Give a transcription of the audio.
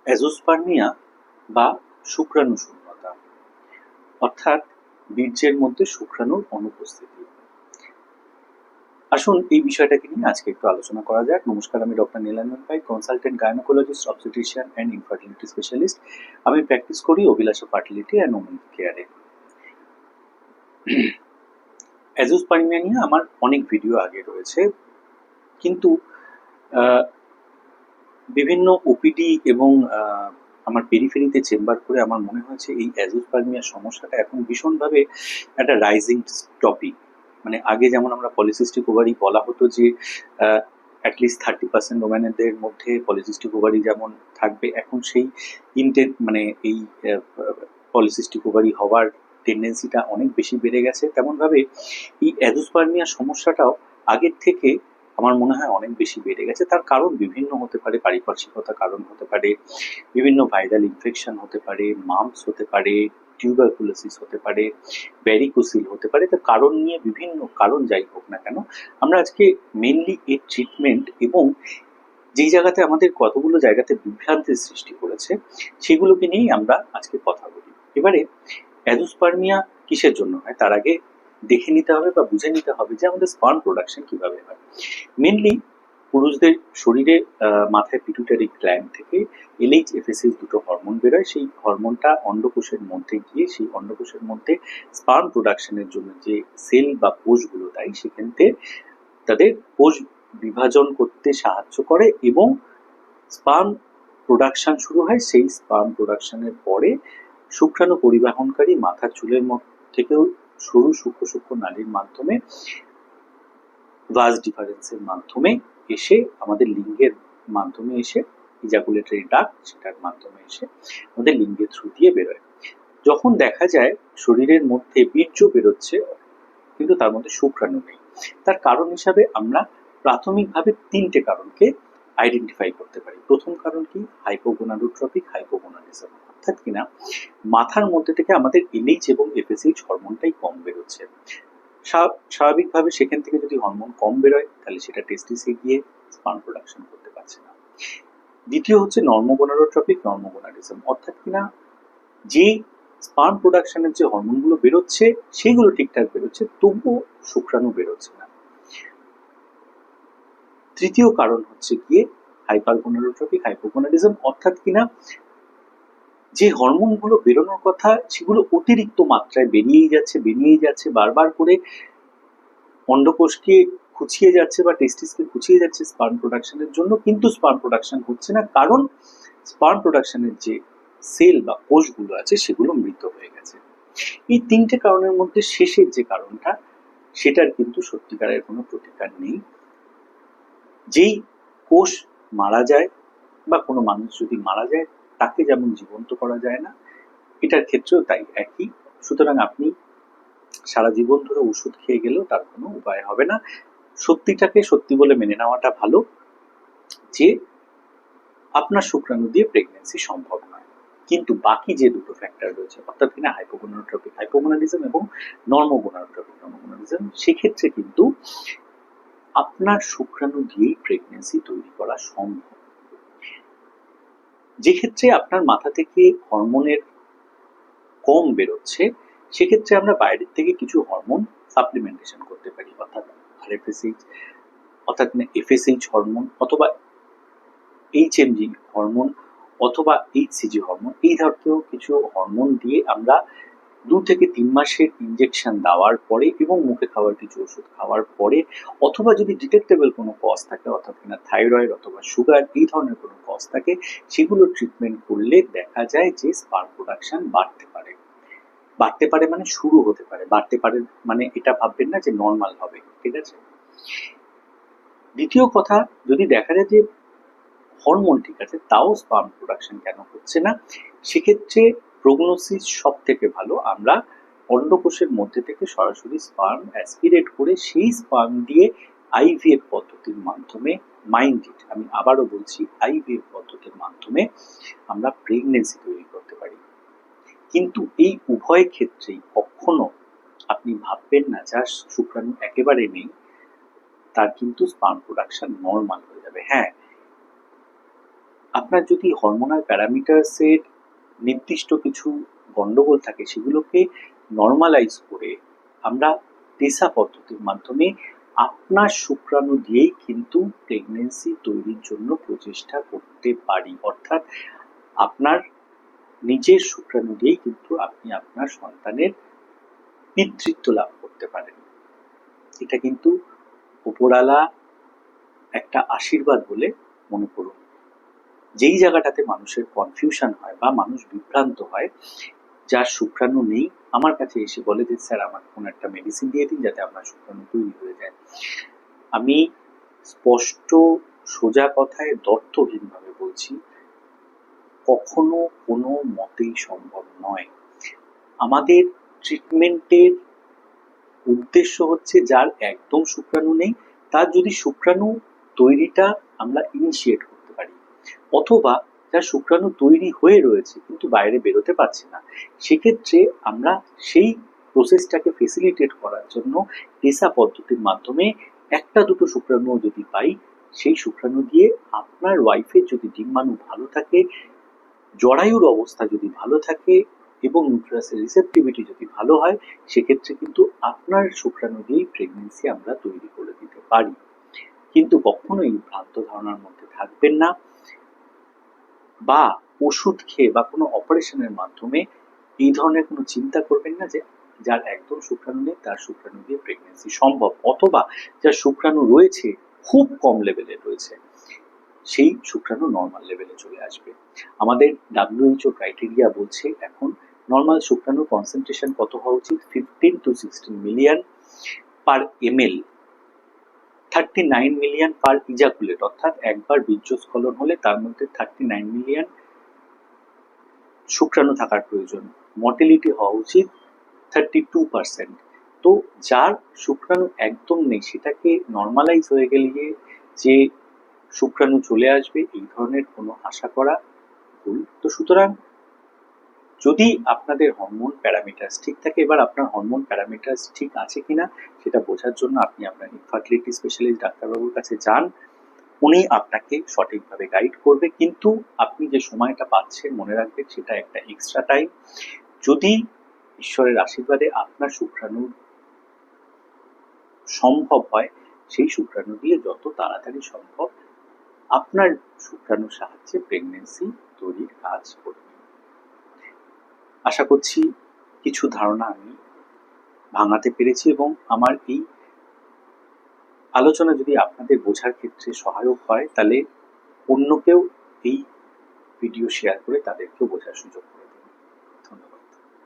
Azoospermia বা শুক্রাণু শূন্যতা, অর্থাৎ বীর্যের মধ্যে শুক্রাণুর অনুপস্থিতি। আসুন এই বিষয়টাকে নিয়ে আজকে একটু আলোচনা করা যাক। নমস্কার, আমি doctor Nilanjan pi, consultant gynaecologist, obstetrician and infertility specialist. আমি প্র্যাকটিস করি অভিলাষা ফার্টিলিটি অ্যান্ড ওমেন কেয়ারে। অ্যাজোস্পার্মিয়া নিয়ে আমার অনেক ভিডিও আগে রয়েছে, কিন্তু বিভিন্ন ওপিডি এবং আমার পেরিফেরিতে চেম্বার করে আমার মনে হয়েছে এই অ্যাজোস্পার্মিয়া সমস্যাটা এখন ভীষণভাবে একটা রাইজিং টপিক। মানে আগে যেমন আমরা পলিসিস্টিক ওভারি বলা হতো যে অ্যাটলিস্ট 30% ওমেনদের মধ্যে পলিসিস্টিক ওভারি যেমন থাকবে, এখন সেই মানে এই পলিসিস্টিক ওভারি হওয়ার টেন্ডেন্সিটা অনেক বেশি বেড়ে গেছে। তেমনভাবে এই অ্যাজোস্পার্মিয়া সমস্যাটাও আগের থেকে আমার মনে হয় অনেক বেশি বেড়ে গেছে। তার কারণ বিভিন্ন হতে পারে, পারিপার্শ্বিকতা কারণ হতে পারে, বিভিন্ন ভাইরাল ইনফেকশন হতে পারে, মাম্পস হতে পারে, টিউবারকুলোসিস হতে পারে, ভ্যারিকোসিল হতে পারে। তো কারণ নিয়ে বিভিন্ন কারণ যাই হোক না কেন, আমরা আজকে মেনলি এর ট্রিটমেন্ট এবং যেই জায়গাতে আমাদের কতগুলো জায়গাতে বিভ্রান্তির সৃষ্টি করেছে সেগুলোকে নিয়েই আমরা আজকে কথা বলি। এবারে অ্যাজোস্পার্মিয়া কিসের জন্য হয় তার আগে দেখে নিতে হবে বা বুঝে নিতে হবে যে আমাদের স্পার্ম প্রোডাকশন কিভাবে হয়। মেনলি পুরুষদের শরীরে মাথায় পিটুইটারি গ্ল্যান্ড থেকে এলএইচ এফএসএইচ দুটো হরমোন বেরোয়। সেই হরমোনটা অন্ডকোষের মধ্যে গিয়ে সেই অন্ডকোষের মধ্যে স্পার্ম প্রোডাকশনের জন্য যে সেল বা কোষগুলো দেয়, সেখানে তাদের কোষ বিভাজন করতে সাহায্য করে এবং স্পার্ম প্রোডাকশন শুরু হয়। সেই স্পার্ম প্রোডাকশনের পরে শুক্রাণু পরিবাহনকারী মাথার চুলের থেকেও সরু সূক্ষ্ম সূক্ষ্ম নালীর মাধ্যমে ভাস ডিফারেন্সের মাধ্যমে এসে আমাদের লিঙ্গের মাধ্যমে এসে ইজাকুলেটরি ডাক্ট, সেটার মাধ্যমে এসে আমাদের লিঙ্গের থ্রু দিয়ে বেরোয়। যখন দেখা যায় শরীরের মধ্যে বীর্য বেরোচ্ছে কিন্তু তার মধ্যে শুক্রাণু নেই, তার কারণ হিসাবে আমরা প্রাথমিকভাবে তিনটে কারণকে আইডেন্টিফাই করতে পারি। প্রথম কারণ কি? হাইপোগোনাডোট্রপিক হাইপোগোনাডিজম, অর্থাৎ কিনা মাথার মধ্যে থেকে আমাদের এলএইচ এবং এফএসএইচ হরমোনটাই কম বেরোচ্ছে। স্বাভাবিকভাবে সেখান থেকে যদি হরমোন কম বেরোয় তাহলে সেটা টেস্টিসে গিয়ে স্পার্ম প্রোডাকশন করতে পারছে না। দ্বিতীয় হচ্ছে নর্মোগোনাডোট্রপিক নর্মোগোনাডিজম, অর্থাৎ কিনা যে স্পার্ম প্রোডাকশনের যে হরমোনগুলো বেরোচ্ছে সেগুলো ঠিকঠাক বেরোচ্ছে, তবুও শুক্রাণু বেরোচ্ছে না। তৃতীয় কারণ হচ্ছে গিয়ে হাইপারগোনাডোট্রপিক হাইপোগোনাডিজম, অর্থাৎ কিনা যে হরমোনগুলো বেরোনোর কথা সেগুলো অতিরিক্ত মাত্রায় বেরিয়েই যাচ্ছে বারবার করে অন্ডকোষকে খুঁচিয়ে যাচ্ছে বা টেস্টিসকে খুঁচিয়ে যাচ্ছে স্পার্ম প্রোডাকশনের জন্য, কিন্তু স্পার্ম প্রোডাকশন হচ্ছে না, কারণ স্পার্ম প্রোডাকশনের যে সেল বা কোষগুলো আছে সেগুলো মৃত হয়ে গেছে। এই তিনটে কারণের মধ্যে শেষের যে কারণটা, সেটার কিন্তু সত্যিকারের কোনো প্রতিকার নেই। যেই কোষ মারা যায় বা কোনো মানুষ যদি মারা যায় তাকে যেমন জীবন্ত করা যায় না, এটার ক্ষেত্রেও তাই একই। সুতরাং আপনি সারা জীবন ধরে ওষুধ খেয়ে গেলেও তার কোনো উপায় হবে না। সত্যিটাকে সত্যি বলে মেনে নেওয়াটা ভালো যে আপনার শুক্রাণু দিয়ে প্রেগন্যান্সি সম্ভব নয়, কিন্তু বাকি যে দুটো ফ্যাক্টর রয়েছে, অর্থাৎ কিনা হাইপোগোনাডোট্রপিক হাইপোগোনাডিজম এবং নর্মোগোনাডোট্রপিক নর্মোগোনাডিজম, সেক্ষেত্রে কিন্তু আপনার শুক্রাণু দিয়েই প্রেগন্যান্সি তৈরি করা সম্ভব। যে ক্ষেত্রে আপনার মাথা থেকে হরমোনের কম বেরোচ্ছে, সেক্ষেত্রে আমরা বাইরের থেকে কিছু হরমোন সাপ্লিমেন্টেশন করতে পারি, অর্থাৎ আরএফএসএইচ, অর্থাৎ এফএসএইচ হরমোন অথবা এইচএমজি হরমোন অথবা এইচসিজি হরমোন, এই জাতীয় কিছু হরমোন দিয়ে আমরা 2 থেকে 3 মাসের ইনজেকশন দেওয়ার পরে এবং মুখে খাওয়ার কিছু ওষুধ খাওয়ার পরে, অথবা যদি ডিটেক্টেবল কোনো কজ থাকে, অর্থাৎ কিনা থাইরয়েড অথবা সুগার, এই ধরনের কোনো কজ থাকে, সেগুলো ট্রিটমেন্ট করলে দেখা যায় যে স্পার্ম প্রোডাকশন বাড়তে পারে মানে শুরু হতে পারে। বাড়তে পারে মানে এটা ভাববেন না যে নর্মাল হবে, ঠিক আছে? দ্বিতীয় কথা, যদি দেখা যায় যে হরমোন ঠিক আছে তাও স্পার্ম প্রোডাকশন কেন হচ্ছে না, সেক্ষেত্রে প্রগনোসিস সব থেকে ভালো। আমরা অন্ডকোষের মধ্যে থেকে সরাসরি স্পার্ম অ্যাসপিরেট করে সেই স্পার্ম দিয়ে আইভিএফ পদ্ধতির মাধ্যমে, মাইন্ড ইট, আমি আবারও বলছি, আইভিএফ পদ্ধতির মাধ্যমে আমরা প্রেগনেন্সি তৈরি করতে পারি। কিন্তু এই উভয় ক্ষেত্রেই কখনো আপনি ভাববেন না যার শুক্রাণু একেবারে নেই তার কিন্তু স্পার্ম প্রোডাকশন নর্মাল হয়ে যাবে। হ্যাঁ, আপনার যদি হরমোনাল প্যারামিটার্সের নির্দিষ্ট কিছু গন্ডগোল থাকে সেগুলোকে নর্মালাইজ করে আমরা টেসা পদ্ধতির মাধ্যমে আপনার শুক্রাণু দিয়েই কিন্তু প্রেগনেন্সি তৈরির জন্য প্রচেষ্টা করতে পারি। অর্থাৎ আপনার নিজের শুক্রাণু দিয়েই কিন্তু আপনি আপনার সন্তানের পিতৃত্ব লাভ করতে পারেন। এটা কিন্তু উপরালা একটা আশীর্বাদ বলে মনে করুন। যেই জায়গাটাতে মানুষের কনফিউশন হয় বা মানুষ বিভ্রান্ত হয়, যার শুক্রাণু নেই আমার কাছে এসে বলে যে স্যার আমার কোনো একটা মেডিসিন দিয়ে দিন যাতে আপনার শুক্রাণু তৈরি হয়ে যায়। আমি স্পষ্ট সোজা কথায় দ্ব্যর্থহীনভাবে বলছি, কখনো কোনো মতেই সম্ভব নয়। আমাদের ট্রিটমেন্টের উদ্দেশ্য হচ্ছে যার একদম শুক্রাণু নেই তার যদি শুক্রাণু তৈরিটা আমরা ইনিশিয়েট করতে পারি, অথবা যার শুক্রাণু তৈরি হয়ে রয়েছে কিন্তু বাইরে বেরোতে পারছে না, সেক্ষেত্রে আমরা সেই প্রসেসটাকে ফেসিলিটেট করার জন্য টেসা পদ্ধতির মাধ্যমে একটা দুটো শুক্রাণু যদি পাই, সেই শুক্রাণু দিয়ে আপনার ওয়াইফের যদি ডিম্বাণু ভালো থাকে, জরায়ুর অবস্থা যদি ভালো থাকে এবং ইউটেরাসের রিসেপটিভিটি যদি ভালো হয়, সেক্ষেত্রে কিন্তু আপনার শুক্রাণু দিয়েই প্রেগনেন্সি আমরা তৈরি করে দিতে পারি। কিন্তু কখনোই ভ্রান্ত ধারণার মধ্যে থাকবেন না বা ওষুধ খেয়ে বা কোনো অপারেশনের মাধ্যমে এই ধরনের কোনো চিন্তা করবেন না যে যার একদম শুক্রাণু নেই তার শুক্রাণু দিয়ে প্রেগনেন্সি সম্ভব, অথবা যার শুক্রাণু রয়েছে খুব কম লেভেলে রয়েছে সেই শুক্রাণু নর্মাল লেভেলে চলে আসবে। আমাদের WHO ক্রাইটেরিয়া বলছে এখন নর্মাল শুক্রাণু কনসেন্ট্রেশন কত হওয়া উচিত, 15 to 16 million per ml, 39 million per ejaculate, অর্থাৎ একবার বীর্যস্খলন হলে তার মধ্যে 39 মিলিয়ন শুক্রাণু থাকার প্রয়োজন। মর্টিলিটি হওয়া উচিত 32%। তো যার শুক্রাণু একদম নেই সেটাকে নর্মালাইজ হয়ে গেলে যে শুক্রাণু চলে আসবে এই ধরনের কোনো আশা করা ভুল। তো সুতরাং যদি আপনাদের হরমোন প্যারামিটার্স ঠিক থাকে, এবার আপনার হরমোন প্যারামিটার্স ঠিক আছে কিনা সেটা বোঝার জন্য আপনি আপনার ইনফার্টিলিটি স্পেশালিস্ট ডাক্তারবাবুর কাছে যান, উনি আপনাকে সঠিকভাবে গাইড করবে। কিন্তু আপনি যে সময়টা পাচ্ছেন মনে রাখবেন সেটা একটা এক্সট্রা টাইম। যদি ঈশ্বরের আশীর্বাদে আপনার শুক্রাণু সম্ভব হয়, সেই শুক্রাণু দিয়ে যত তাড়াতাড়ি সম্ভব আপনার শুক্রাণুর সাহায্যে প্রেগনেন্সি তৈরির কাজ করবে। আশা করছি কিছু ধারণা আমি ভাঙাতে পেরেছি এবং আমার এই আলোচনা যদি আপনাদের বোঝার ক্ষেত্রে সহায়ক হয় তাহলে অন্যকেও এই ভিডিও শেয়ার করে তাদেরকেও বোঝার সুযোগ করে